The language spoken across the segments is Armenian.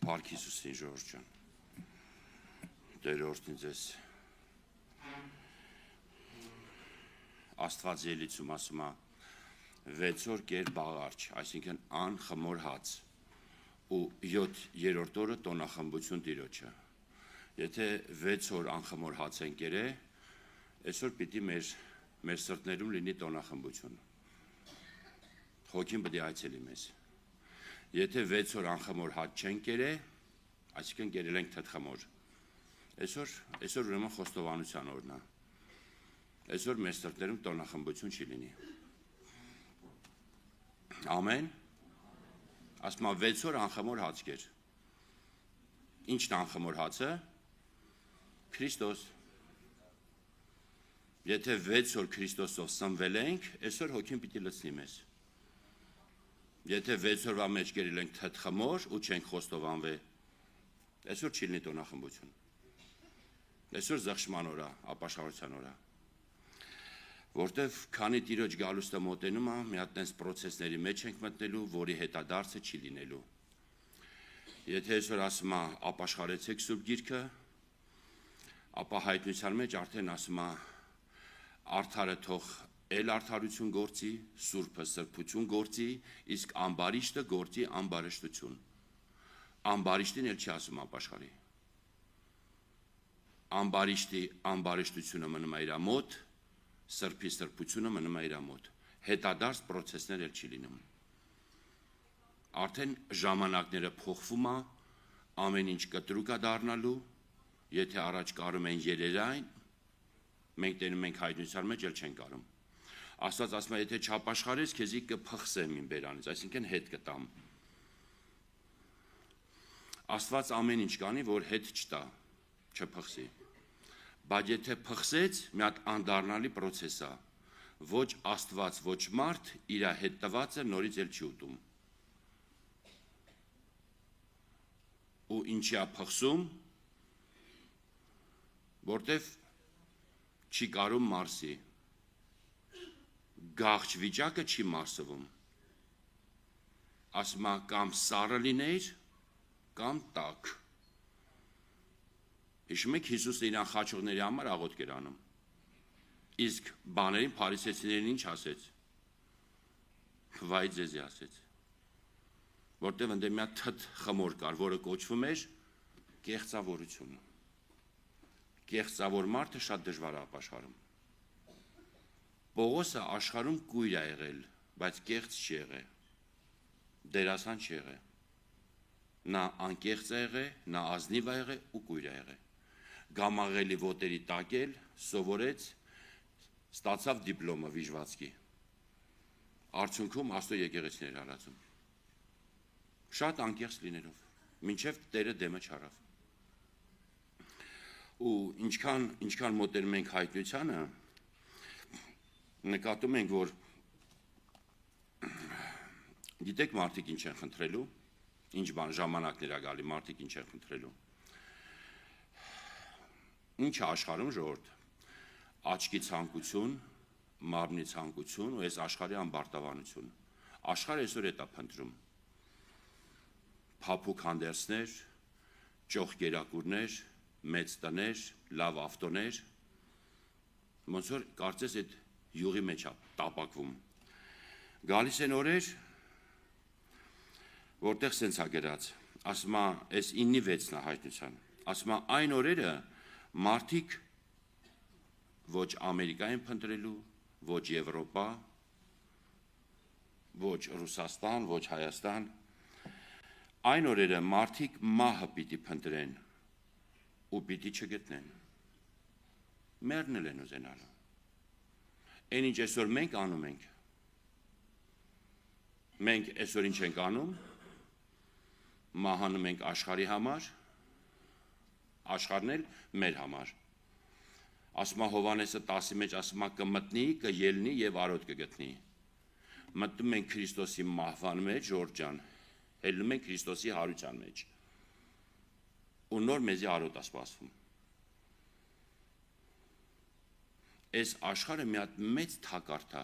Փառք Հիսուսին Ժողովուրդ ջան։ Տեր օրհնի ձեզ։ Աստված ելիցում ասում է 6 օր կեր բաղարջ, այսինքն անխմոր հաց ու 7-րդ օրը տոնախմբություն Տիրոջը։ Եթե 6 օր անխմոր հաց են կերել, այսօր պիտի մեր սրտներում լինի տոնախմբություն։ Հոգին պետք է այցելի մեզ։ Եթե 6 օր անխմոր հաց չեն կերել, այսինքն կերել ենք թթխմոր։ Այսօր ուրեմն խոստովանության օրն է։ Այսօր մեր սրտերում տոնախմբություն չի լինի։ Ամեն։ Ասում եմ 6 օր անխմոր հաց կեր։ Ի՞նչն է անխմոր հացը։ Քրիստոս։ Եթե 6 օր Քրիստոսով սնվել ենք, այսօր հոգին պիտի լցնի մեզ։ Եթե 6 օրվա մեջ կերել ենք թթխմոր ու չենք խոստովանվել, այսօր չի լինի տոնախմբություն։ Այսօր զղջման օր է, ապաշխարության օր է։ Որտեվ քանի Տիրոջ գալուստը մոտենում է, մի հատ տենց process-ների մեջ ենք մտնելու, որի հետադարձը չի լինելու։ Եթե այսօր ասում է ապաշխարեցեք Սուրբ Գիրքը, ապա հայտնության մեջ արդեն ասում է արդարը թող էլ արդարություն գործի, սուրբը սրբություն գործի, իսկ ամբարիշտը գործի ամբարշտություն։ Ամբարիշտին էլ չի ասում ապաշխարի։ Ամբարիշտի ամբարշտությունը մնում է իր մոտ, սրբի սրբությունը մնում է իր մոտ։ Հետադարձ process-ներ էլ չի լինում։ Արդեն ժամանակները փոխվում է, ամեն ինչ կտրուկ է դառնալու, եթե առաջ կարում են երերային, մենք տենում ենք հայտնության մեջ էլ չեն կարում։ Աստված ասում է, եթե չապաշխարես, քեզի կփխսեմ իմ բերանից, այսինքն հետ կտամ։ Աստված ամեն ինչ կանի, որ հետ չտա, չփխսի։ Բայց եթե փխսեց, մի հատ անդառնալի process է։ Ոչ Աստված, ոչ մարդ իր հետ տվածը նորից էլ չի ուտում։ Ու ինչի է փխսում, որտեվ չի կարում մարսի։ Գաղջ վիճակը չի մարսվում։ Ասում է կամ սառը լիներ, կամ տաք։ Հիշում եք Հիսուսը իրան խաչողների համար աղոթք էր անում։ Իսկ բաներին փարիսեցիներին ինչ ասեց։ Վայ ձեզի ասեց։ Որտև ընդ մի հատ թթ խմոր կար, որը կոչվում էր կեղծավորություն։ Կեղծավոր մարդը շատ դժվար է ապաշխարում։ Պողոսը աշխարհում կույր է եղել, բայց կեղծ չի եղել։ Դերասան չի եղել։ Նա անկեղծ է եղել, նա ազնիվ է եղել ու կույր է եղել։ Գամաղելի ոտերի տակ էլ սովորեց, ստացավ դիպլոմը վիժվածքի։ Արդյունքում Աստծո եկեղեցին էր հալածում։ Շատ անկեղծ լինելով, մինչև Տերը դեմը չարավ։ Ու ինչքան մոտենում ենք հայտնությանը, նկատում ենք, որ գիտեք մարդիկ ինչ են խնդրելու, ինչ բան ժամանակներ է գալի, մարդիկ ինչ են խնդրելու։ Ինչ է աշխարհում ժողովուրդ։ Աչքի ցանկություն, մարմնի ցանկություն ու այս աշխարհի ամբարտավանություն։ Աշխարհը այսօր էտա փնտրում։ Փափուկ հանդերձներ, ճոխ կերակուրներ, մեծ տներ, լավ ավտոներ։ Ոնց որ կարծես այդ յուղի մեջ է տապակվում։ Գալիս են օրեր, որտեղ սենց է գրած, ասում է, այս 9-ի 6-ն է հայտնության, ասում է, այն օրերը մարդիկ ոչ Ամերիկա են փնտրելու, ոչ Եվրոպա, ոչ Ռուսաստան, ոչ Հայաստան, այն օրերը մարդիկ մահը պիտի փնտրեն ու պիտի չգտնեն։ Մեռնել են ուզենալու։ Այն ինչ այսօր մենք անում ենք, մենք այսօր ինչ ենք անում, մահանում ենք աշխարհի համար, աշխարհն էլ մեր համար։ Ասում է Հովհաննեսը 10-ի մեջ ասում է կմտնի, կելնի եւ արոտ կգտնի։ Մտնում ենք Քրիստոսի մահվան մեջ, Ժորժ ջան, ելնում ենք Քրիստոսի հարության մեջ։ Ու նոր մեզի արոտ է սպասվում։ Այս աշխարհը մի հատ մեծ թակարդ է։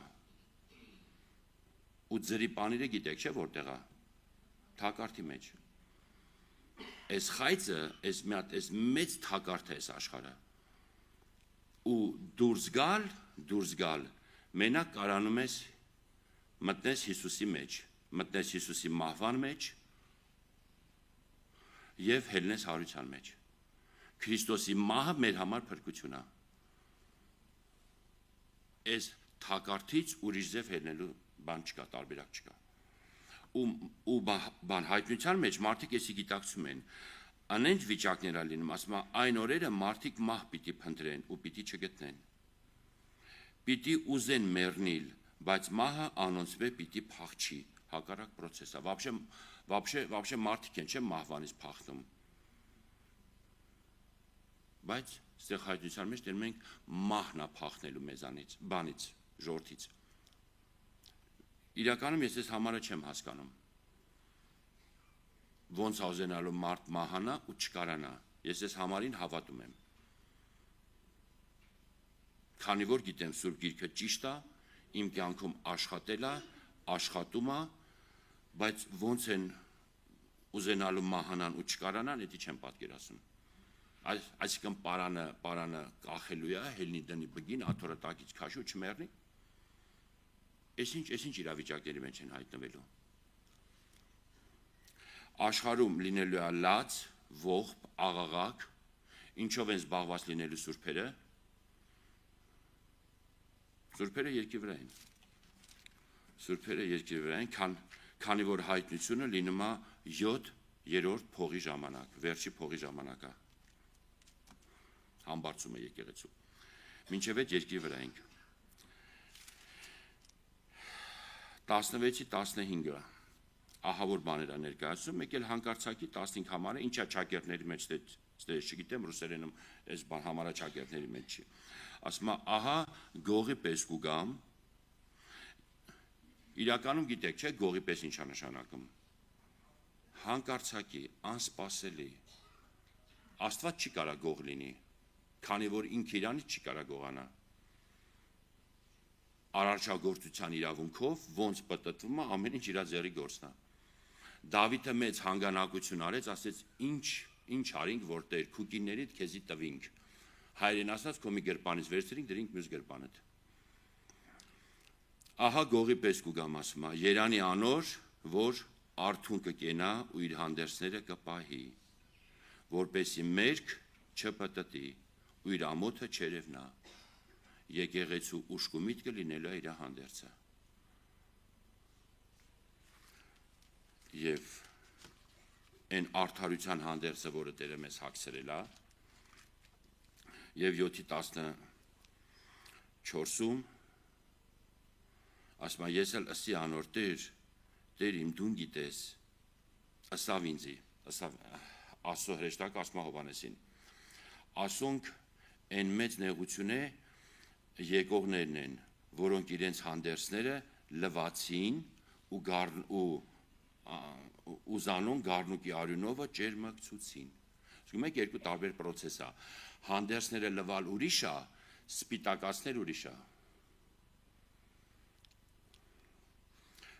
Ու ձրի պանիրը գիտեք, չէ՞ որտեղ է։ Թակարդի մեջ։ այս խայծը, այս մեծ թակարդ է այս աշխարհը։ Ու դուրս գալ, մենակ կարանում ես մտնես Հիսուսի մեջ, մտնես Հիսուսի մահվան մեջ եւ հելնես հարության մեջ։ Քրիստոսի մահը մեր համար փրկություն է։ Այս թակարդից ուրիշ ձև հելնելու բան չկա, տարբերակ չկա։ Ու բան հայտնության մեջ մարդիկ էսի գիտակցում են, անենց վիճակներ ա լինում, ասում այն օրերը մարդիկ մահ պիտի փնտրեն ու պիտի չգտնեն։ Պիտի ուզեն մեռնել, բայց մահը անոնցվե պիտի փախչի, հակառակ process-ա։ Вообще մարդիկ են, չէ՞ մահվանից փախնում։ Բայց ստեղ հայտնության մեջ դեռ մենք մահն ա փախնելու մեզանից, բանից, ժողովրդից։ Իրականում ես այս համարը չեմ հասկանում։ Ոնց ա ուզենալու մարդ մահանա ու չկարանա։ Ես այս համարին հավատում եմ։ Քանի որ գիտեմ Սուրբ Գիրքը ճիշտ է, իմ կյանքում աշխատել է, աշխատում է, բայց ոնց են ուզենալու մահանան ու չկարանան, դա չեմ պատկերացնում։ Այսինքն պարանը կախելու է, հելնի դնի բգին, աթոռը տակից քաշի ու չմեռնի։ Այսինչ իրավիճակների մեջ են հայտնվելու։ Աշխարհում լինելու է լաց, ողբ, աղաղակ, ինչով են զբաղված լինելու սուրբերը։ Սուրբերը երկրի վրա են։ Սուրբերը երկրի վրա են, քանի որ հայտնությունը լինում է 7-րդ փողի ժամանակ, վերջի փողի ժամանակա։ Համբարձում է եկեղեցու։ Մինչև այդ երկրի վրա ենք։ 16-ի 15-ը ահավոր բաներ է ներկայացում, մեկ էլ հանկարծակի 15 համարը, ինչա ճակերտների մեջ դե չգիտեմ ռուսերենում այս բան համարը ճակերտների մեջ չի։ Ասում է, ահա գողի պես կուգամ։ Իրականում գիտեք, չէ՞ գողի պես ինչա նշանակում։ Հանկարծակի, անսպասելի։ Աստված չի կարա գող լինի, քանի որ ինքը իրանից չի կարա գողանա։ Արարչագործության իրավունքով ոնց պատտվում է, ամեն ինչ իր ձեռի գործն է։ Դավիթը մեծ հանգանակություն արեց, ասեց ինչ արինք, որ Տեր քուկիներիդ քեզի տվինք։ Հայերեն ասած քո մի գրպանից վերցրինք, դրինք մյուս գրպանդ։ Ահա գողի պես կուգամ, ասում է, երանի անոր, որ արթուն կկենա ու իր հանդերձները կպահի, որպեսի մերկ չպտտի ու իր ամոթը չերևնա։ Եկեղեցու ուշք ու միտքը լինելու է իր հանդերձը։ Եվ այն արդարության հանդերձը, որը Տերը մեզ հագցրել է, եւ 7:14-ում ասում է, ես էլ ըսի անոր Տեր իմ դուն գիտես, ըսավ ինձի, Աստծո հրեշտակը ասում է Հովհաննեսին, ասոնք այն մեծ նեղություն է եկողներն են, որոնք իրենց հանդերձները լվացին ու զանոն գառնուկի արյունովը ջերմակցուցին։ Ասում եք երկու տարբեր process է։ Հանդերձները լվալ ուրիշ է, սպիտակացնել ուրիշ է։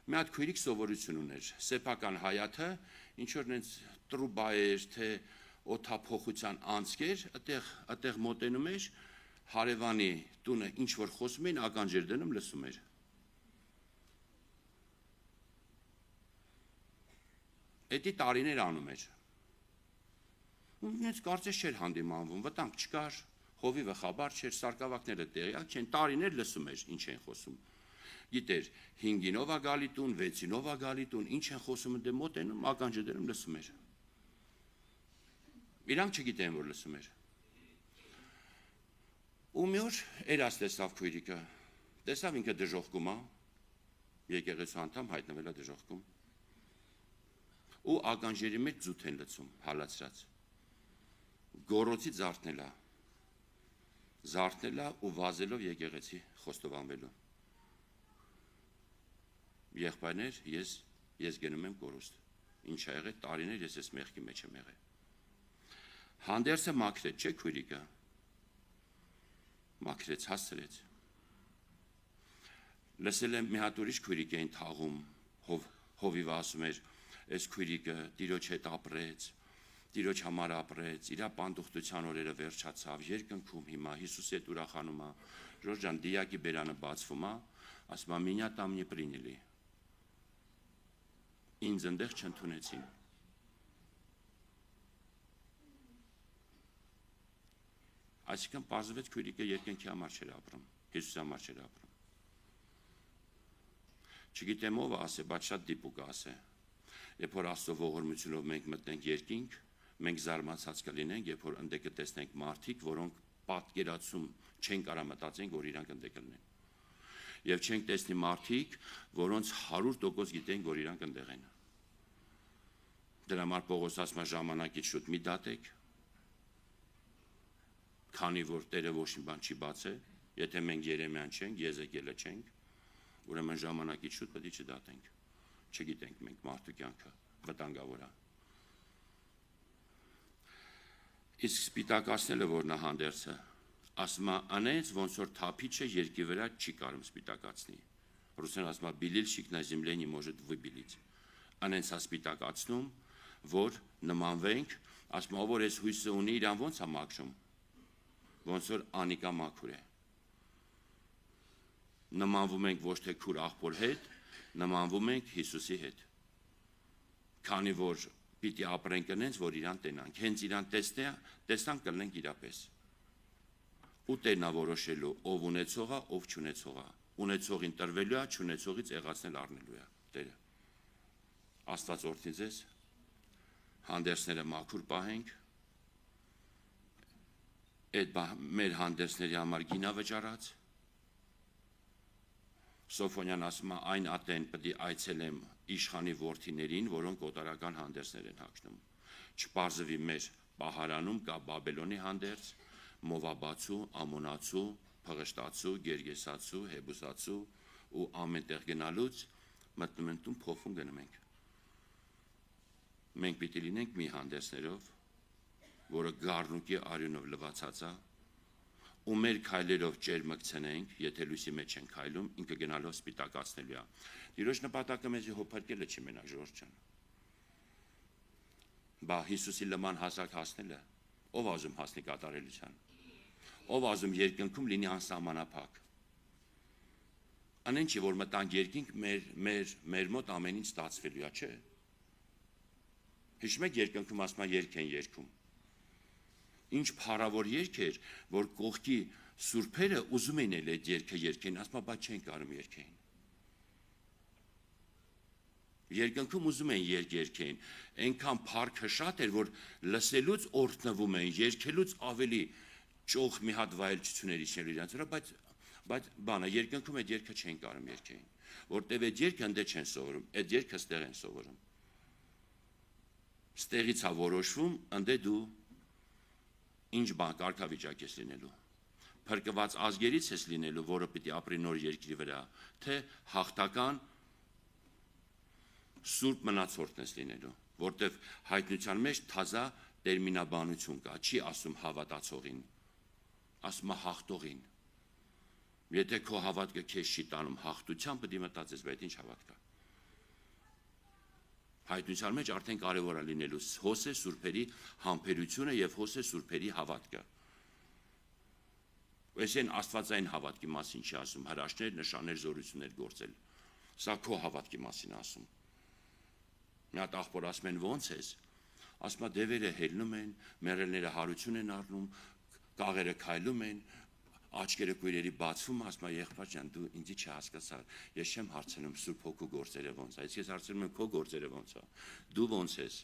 Մի հատ քույրիկ սովորություն ուներ, սեփական հայաթը, ինչ որ նենց տրուբա էր, թե օդափոխության անցքեր, այդտեղ մոտենում էր, հարևանի տունը ինչ որ խոսում էին, ականջեր դնում լսում էր։ Էդի տարիներ անում էր։ Ինձ կարծես չէր հանդիմանվում, վտանգ չկար, հովիվը խաբար չէր, սարկավակները տեղյակ չեն, տարիներ լսում էր, ինչ են խոսում։ Գիտեր, 5-ով է գալի տուն, 6-ով է գալի տուն, ինչ են խոսում, դե մոտենում, ականջը դնում լսում էր։ Իրանք չգիտեն, որ լսում էր։ Ու մի օր երաս տեսավ քույրիկը, տեսավ ինքը դժոխքում է, եկեղեցու անդամ հայտնվել է դժոխքում, ու ականջերի մեջ ձուտ են լցում, հալացրած, գոռոցի զարթնել է ու վազելով եկեղեցի խոստովանվելու։ Եղբայրներ, ես գնում եմ կորուստ, ինչ ա եղել, տարիներ ես ես մեղքի մեջ եմ եղել։ Հանդերձը մաքրեց, չէ քույրիկը, մաքրեց, հասցրեց։ Լսել եմ մի հատ ուրիշ քույրիկ էին թաղում, հովիվը ասում էր, այս քույրիկը տիրոջ հետ ապրեց, Տիրոջ համար ապրեց, իր պանդուխտության օրերը վերջացավ, երկնքում հիմա Հիսուսի հետ ուրախանում է, Ժորժ ջան, դիակի բերանը բացվում է, ասում է «Меня там не приняли»։ Ինձ ընդեղ չընդունեցին։ Այսինքն պարզվեց քույրիկը երկնքի համար չէր ապրում, Հիսուսի համար չէր ապրում։ Չգիտեմ ով ասե, բայց շատ դիպուկ ասե։ Երբ որ Աստծո ողորմությունով մենք մտնենք երկինք, մենք զարմացած կլինենք, երբ որ ընդե կտեսնենք մարդիկ, որոնք պատկերացում չեն կարող մտածենք, որ իրանք ընդե կլինեն։ Եվ չենք տեսնի մարդիկ, որոնց 100% գիտենք, որ իրանք ընդեղ են։ Դրա համար Պողոս ասում է ժամանակից շուտ մի դատեք, քանի որ Տերը ոչ մի բան չի բացել, եթե մենք Երեմիան չենք, Եզեկիելը չենք, ուրեմն ժամանակից շուտ պետք է չդատենք։ Չգիտենք մենք մարդու կյանքը վտանգավոր է։ Իսկ սպիտակացնելը որ նա հանդերձը, ասում է անենց ոնց որ թափիչը երկի վրա չի կարող սպիտակացնի։ Ռուսերեն ասում է «Белильщик на земле не может выпилить»։ Անենց է սպիտակացնում, որ նմանվենք, ասում է որ այս հույսը ունի, իրան ոնց է մաքրում, ոնց որ անիկա մաքուր է։ Նմանվում ենք ոչ թե քուր աղբոր հետ, նմանվում ենք Հիսուսի հետ, քանի որ պիտի ապրենք ընենց, որ իրան տենանք, հենց իրան տեսնանք կլնենք իրապես։ Ու Տերն է որոշելու ով ունեցողա, ով չունեցողա, ունեցողին տրվելու է, չունեցողից եղածնել առնելու է Տերը։ Աստված օրհնի ձեզ, հանդերձները մաքուր պահենք, այդ մեր հանդերձների համար գինա վճարած։ Սոֆոնյան ասում է այն ատեն պետք է այցելեմ իշխանի որդիներին, որոնք օտարական հանդերձներ են հագնում։ Չպարզվի մեր պահարանում կա Բաբելոնի հանդերձ, Մովաբացու, Ամոնացու, Փղշտացու, Գերգեսացու, Հեբուսացու ու ամենտեղ գնալուց մտնում են տուն փոխում գնում ենք։ Մենք պիտի լինենք մի հանդերձներով, որը գառնուկի արյունով լվացած է, ու մեր քայլերով ճերմկցնենք, եթե լույսի մեջ են քայլում, ինքը գնալով սպիտակացնելու է։ Տիրոջ նպատակը մեզի հոփարկելը չի մենակ Ժորժ ջան։ Բա Հիսուսի լման հասակ հասնելը, ով ազում հասնի կատարելության, ով ազում երկնքում լինի անսահմանափակ։ Անեն չի որ մտանք երկինք մեր մոտ ամեն ինչ ստացվելու է, չէ։ Հիշում եք երկնքում ասում են երգ են երգում։ Ինչ փառավոր երգ էր, որ կողքի սուրբերը ուզում են էլ այդ երգը երգեն, ասում են, բայց չեն կարող երգեն։ Երկնքում ուզում են երգ երգեն, այնքան փառքը շատ էր, որ լսելուց օրհնվում են, երգելուց ավելի ճոխ մի հատ վայելչություններ իջնելու իրանց վրա, բայց բանը երկնքում այդ երգը չեն կարող երգեն, որտեվ այդ երգը ընդե չեն սովորում, այդ երգը ստեղ են սովորում։ Ստեղից է որոշվում, ընդե դու ինչ բան կարգավիճակ ես լինելու, փրկված ազգերից ես լինելու, որը պիտի ապրի նոր երկրի վրա, թե հաղթական սուրբ մնացորդն ես լինելու, որտև հայտնության մեջ թազա տերմինաբանություն կա, չի ասում հավատացողին, ասում է հաղթողին։ Եթե քո հավատքը քեզ չի տանում հաղթության, պետք է մտածես, բայց ինչ հավատ կա։ Հայտնության մեջ արդեն կարևոր է լինելու Հոսե սուրբերի համբերությունը եւ Հոսե սուրբերի հավատքը։ Այս են աստվածային հավատքի մասին չի ասում, հրաշքներ, նշաններ, զորություններ գործել։ Սա քո հավատքի մասին ասում։ Մի հատ աղբոր ասում են ո՞նց ես, ասում է դևերը հելնում են, մեռելները հարություն են առնում, կաղերը քայլում են, աչքերը քույրերի բացվում, ասում է եղբայր ջան, դու ինձի չհասկացար, ես չեմ հարցնում Սուրբ Հոգու գործերը ոնց է, ես հարցնում եմ քո գործերը ոնց է, դու ոնց ես,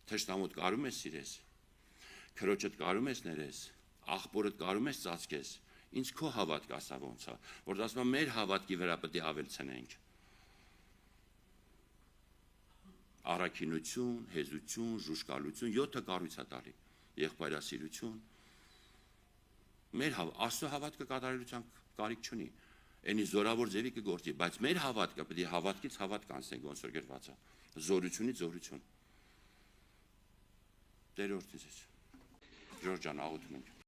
թշնամուդ կարում ես սիրես, քրոջդ կարում ես ներես, աղբորդ կարում ես ծածկես, ինձ քո հավատք ասա ոնց է, որ ասում է մեր հավատքի վրա պետք է ավելցնենք։ Առաքինություն, հեզություն, ժուժկալություն, 7 կառույց է տալի, եղբայրասիրություն։ Մեր Աստծո հավատքը կատարելության կարիք չունի, այնի զորավոր ձևի կգործի, բայց մեր հավատքը պետք է հավատքից հավատք անցնենք, ոնց որ գրված է, զորությունից զորություն։ Տեր օրհնի ձեզ։ Ժորժ ջան, աղոթում ենք։